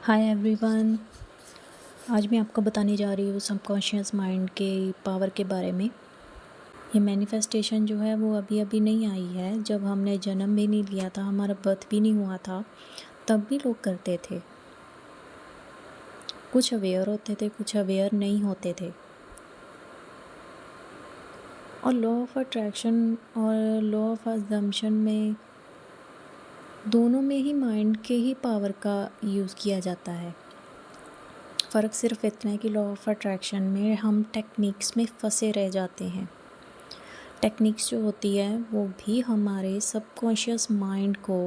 Hi everyone. आज मैं आपको बताने जा रही हूँ सबकॉन्शियस माइंड के पावर के बारे में। ये मैनिफेस्टेशन जो है वो अभी अभी नहीं आई है। जब हमने जन्म भी नहीं लिया था, हमारा बर्थ भी नहीं हुआ था, तब भी लोग करते थे। कुछ अवेयर होते थे, कुछ अवेयर नहीं होते थे। और लॉ ऑफ अट्रैक्शन और लॉ ऑफ अजम्पशन में, दोनों में ही माइंड के ही पावर का यूज़ किया जाता है। फ़र्क सिर्फ इतना है कि लॉ ऑफ अट्रैक्शन में हम टेक्निक्स में फंसे रह जाते हैं। टेक्निक्स जो होती है वो भी हमारे सबकॉन्शियस माइंड को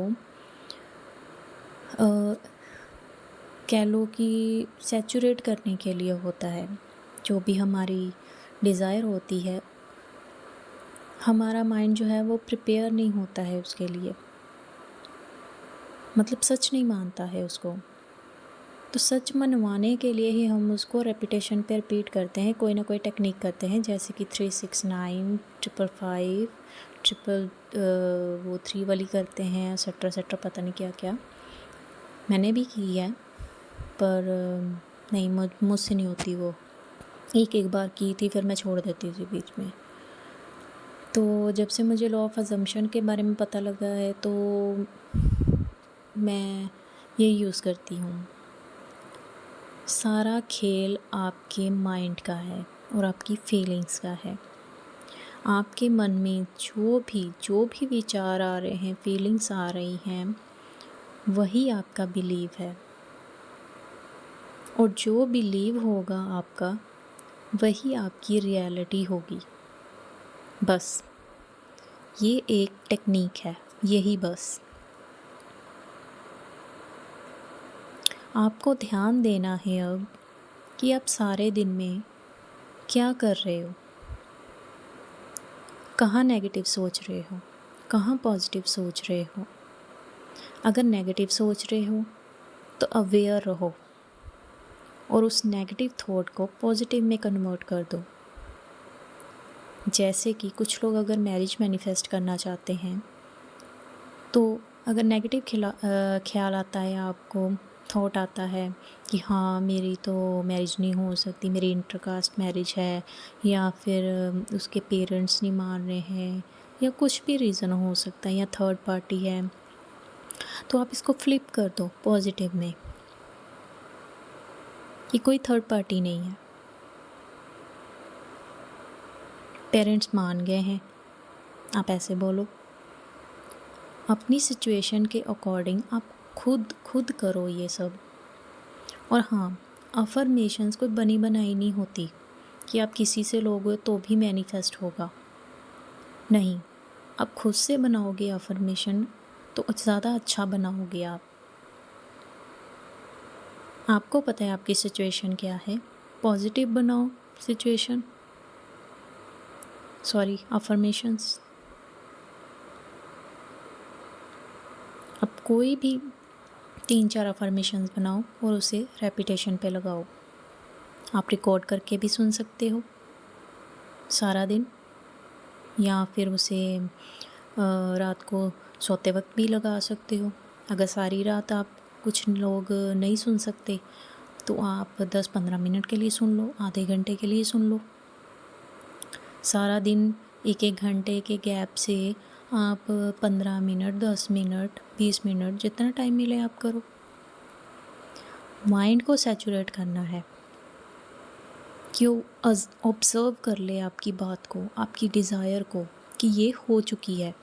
कह लो कि सैचुरेट करने के लिए होता है। जो भी हमारी डिज़ायर होती है, हमारा माइंड जो है वो प्रिपेयर नहीं होता है उसके लिए, मतलब सच नहीं मानता है उसको। तो सच मनवाने के लिए ही हम उसको रेपिटेशन पे रिपीट करते हैं, कोई ना कोई टेक्निक करते हैं, जैसे कि 369, 555, ट्रिपल वो 3 वाली करते हैं, एक्सेट्रा एक्सेट्रा, पता नहीं क्या क्या। मैंने भी की है, पर नहीं, मुझसे नहीं होती वो। एक बार की थी, फिर मैं छोड़ देती थी बीच में। तो जब से मुझे लॉ ऑफ अजम्पशन के बारे में पता लगा है, तो मैं ये यूज़ करती हूँ। सारा खेल आपके माइंड का है और आपकी फीलिंग्स का है। आपके मन में जो भी विचार आ रहे हैं, फीलिंग्स आ रही हैं, वही आपका बिलीव है। और जो बिलीव होगा आपका, वही आपकी रियलिटी होगी। बस ये एक टेक्निक है, यही बस। आपको ध्यान देना है अब कि आप सारे दिन में क्या कर रहे हो, कहाँ नेगेटिव सोच रहे हो, कहाँ पॉजिटिव सोच रहे हो। अगर नेगेटिव सोच रहे हो तो अवेयर रहो और उस नेगेटिव थॉट को पॉजिटिव में कन्वर्ट कर दो। जैसे कि कुछ लोग अगर मैरिज मैनिफेस्ट करना चाहते हैं, तो अगर नेगेटिव ख्याल आता है आपको, थॉट आता है कि हाँ मेरी तो मैरिज नहीं हो सकती, मेरी इंटरकास्ट मैरिज है, या फिर उसके पेरेंट्स नहीं मान रहे हैं, या कुछ भी रीज़न हो सकता है, या थर्ड पार्टी है, तो आप इसको फ्लिप कर दो पॉजिटिव में कि कोई थर्ड पार्टी नहीं है, पेरेंट्स मान गए हैं। आप ऐसे बोलो, अपनी सिचुएशन के अकॉर्डिंग आप खुद करो ये सब। और हाँ, अफर्मेशंस कोई बनी बनाई नहीं होती कि आप किसी से लोगे तो भी मैनिफेस्ट होगा। नहीं, आप खुद से बनाओगे अफर्मेशन तो ज़्यादा अच्छा बनाओगे आप। आपको पता है आपकी सिचुएशन क्या है, पॉजिटिव बनाओ सिचुएशन, सॉरी अफर्मेशंस। अब कोई भी 3-4 अफर्मेशंस बनाओ और उसे रेपिटेशन पे लगाओ। आप रिकॉर्ड करके भी सुन सकते हो सारा दिन, या फिर उसे रात को सोते वक्त भी लगा सकते हो। अगर सारी रात आप, कुछ लोग नहीं सुन सकते, तो आप 10-15 मिनट के लिए सुन लो, आधे घंटे के लिए सुन लो। सारा दिन 1-1 घंटे के गैप से आप 15 मिनट, 10 मिनट, 20 मिनट, जितना टाइम मिले आप करो। माइंड को सैचुरेट करना है कि वो ऑब्ज़र्व कर ले आपकी बात को, आपकी डिज़ायर को, कि ये हो चुकी है।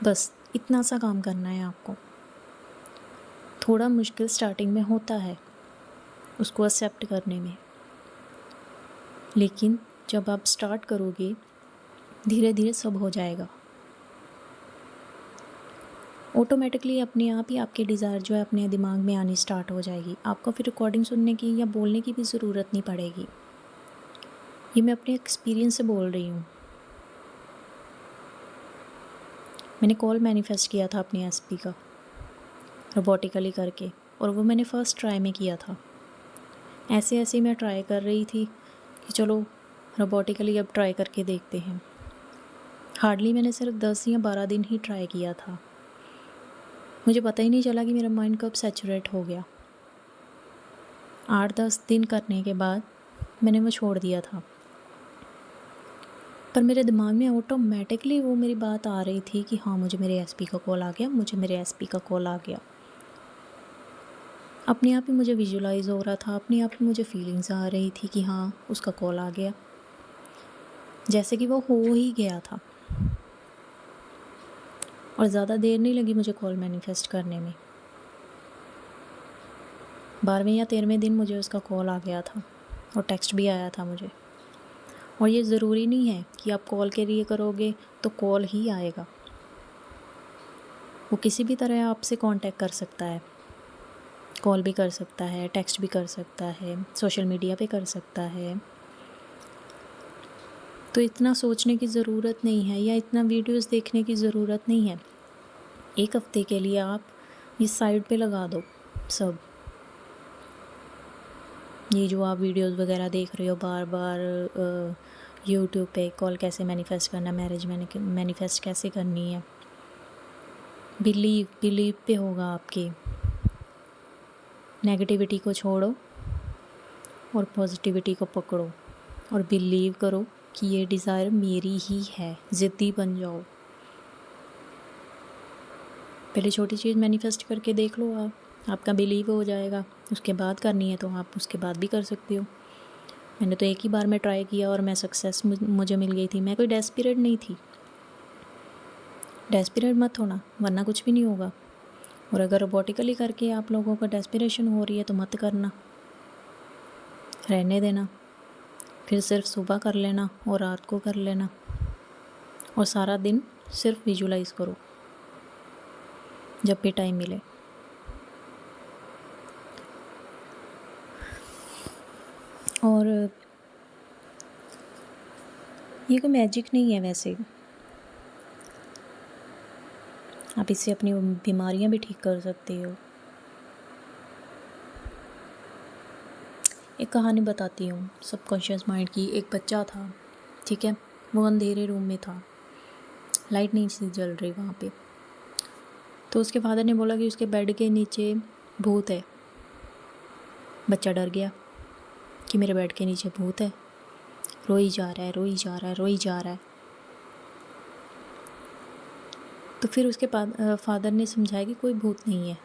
बस इतना सा काम करना है आपको। थोड़ा मुश्किल स्टार्टिंग में होता है उसको एक्सेप्ट करने में, लेकिन जब आप स्टार्ट करोगे, धीरे धीरे सब हो जाएगा। ऑटोमेटिकली अपने आप ही आपकी डिज़ायर जो है अपने दिमाग में आनी स्टार्ट हो जाएगी। आपको फिर रिकॉर्डिंग सुनने की या बोलने की भी ज़रूरत नहीं पड़ेगी। ये मैं अपने एक्सपीरियंस से बोल रही हूँ। मैंने कॉल मैनिफेस्ट किया था अपनी एसपी का, रोबोटिकली करके, और वो मैंने फ़र्स्ट ट्राई में किया था। ऐसे ऐसे मैं ट्राई कर रही थी कि चलो रोबोटिकली अब ट्राई करके देखते हैं। हार्डली मैंने सिर्फ 10 या 12 दिन ही ट्राई किया था, मुझे पता ही नहीं चला कि मेरा माइंड कब सैचुरेट हो गया। 8-10 दिन करने के बाद मैंने वो छोड़ दिया था, पर मेरे दिमाग में ऑटोमेटिकली वो मेरी बात आ रही थी कि हाँ, मुझे मेरे एसपी का कॉल आ गया, मुझे मेरे एसपी का कॉल आ गया। अपने आप ही मुझे विजुलाइज़ हो रहा था, अपने आप ही मुझे फीलिंग्स आ रही थी कि हाँ, उसका कॉल आ गया, जैसे कि वो हो ही गया था। और ज़्यादा देर नहीं लगी मुझे कॉल मैनिफेस्ट करने में। 12वें या 13वें दिन मुझे उसका कॉल आ गया था और टेक्स्ट भी आया था मुझे। और ये ज़रूरी नहीं है कि आप कॉल के लिए करोगे तो कॉल ही आएगा। वो किसी भी तरह आपसे कांटेक्ट कर सकता है, कॉल भी कर सकता है, टेक्स्ट भी कर सकता है, सोशल मीडिया पे कर सकता है। तो इतना सोचने की ज़रूरत नहीं है या इतना वीडियोस देखने की ज़रूरत नहीं है। एक हफ़्ते के लिए आप ये साइड पे लगा दो सब। ये जो आप वीडियोस वगैरह देख रहे हो बार बार यूट्यूब पे, कॉल कैसे मैनिफेस्ट करना, मैरिज मैनिफेस्ट कैसे करनी है, बिलीव पे होगा आपके। नेगेटिविटी को छोड़ो और पॉजिटिविटी को पकड़ो और बिलीव करो कि ये डिज़ायर मेरी ही है। ज़िद्दी बन जाओ। पहले छोटी चीज़ मैनिफेस्ट करके देख लो, आपका बिलीव हो जाएगा। उसके बाद करनी है तो आप उसके बाद भी कर सकते हो। मैंने तो एक ही बार में ट्राई किया और मैं सक्सेस मुझे मिल गई थी। मैं कोई डेस्परेट नहीं थी। डेस्परेट मत होना, वरना कुछ भी नहीं होगा। और अगर रोबोटिकली करके आप लोगों को डेस्परेशन हो रही है तो मत करना, रहने देना। फिर सिर्फ सुबह कर लेना और रात को कर लेना, और सारा दिन सिर्फ विजुलाइज़ करो जब भी टाइम मिले। और ये कोई मैजिक नहीं है वैसे, आप इससे अपनी बीमारियां भी ठीक कर सकते हो। एक कहानी बताती हूँ सबकॉन्शियस माइंड की। एक बच्चा था, ठीक है, वो अंधेरे रूम में था, लाइट नहीं थी जल रही वहाँ पे। तो उसके फादर ने बोला कि उसके बेड के नीचे भूत है। बच्चा डर गया कि मेरे बेड के नीचे भूत है, रोई जा रहा है, रोई जा रहा है, रोई जा रहा है। तो फिर उसके फादर ने समझाया कि कोई भूत नहीं है।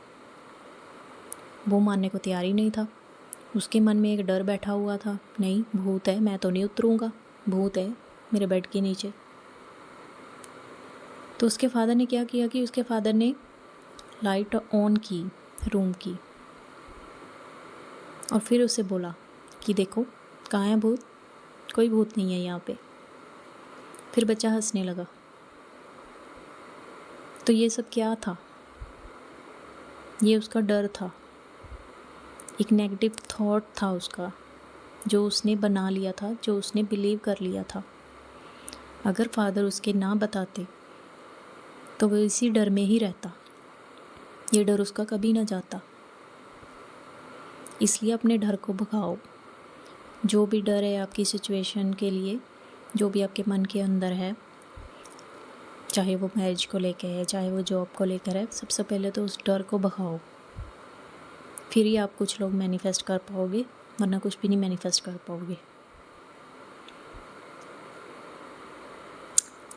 वो मानने को तैयार ही नहीं था। उसके मन में एक डर बैठा हुआ था, नहीं भूत है, मैं तो नहीं उतरूँगा, भूत है मेरे बेड के नीचे। तो उसके फादर ने क्या किया कि उसके फादर ने लाइट ऑन की रूम की और फिर उसे बोला कि देखो कहाँ है भूत, कोई भूत नहीं है यहाँ पे। फिर बच्चा हंसने लगा। तो ये सब क्या था? ये उसका डर था, एक नेगेटिव थॉट था उसका, जो उसने बना लिया था, जो उसने बिलीव कर लिया था। अगर फादर उसके ना बताते तो वो इसी डर में ही रहता। ये डर उसका कभी ना जाता। इसलिए अपने डर को भगाओ। जो भी डर है आपकी सिचुएशन के लिए, जो भी आपके मन के अंदर है, चाहे वो मैरिज को लेकर है, चाहे वो जॉब को लेकर है, सबसे पहले तो उस डर को भगाओ। फिर ही आप कुछ लोग मैनिफेस्ट कर पाओगे, वरना कुछ भी नहीं मैनिफेस्ट कर पाओगे।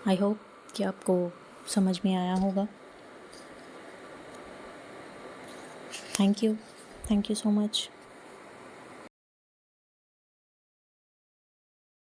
आई होप कि आपको समझ में आया होगा। Thank you so much.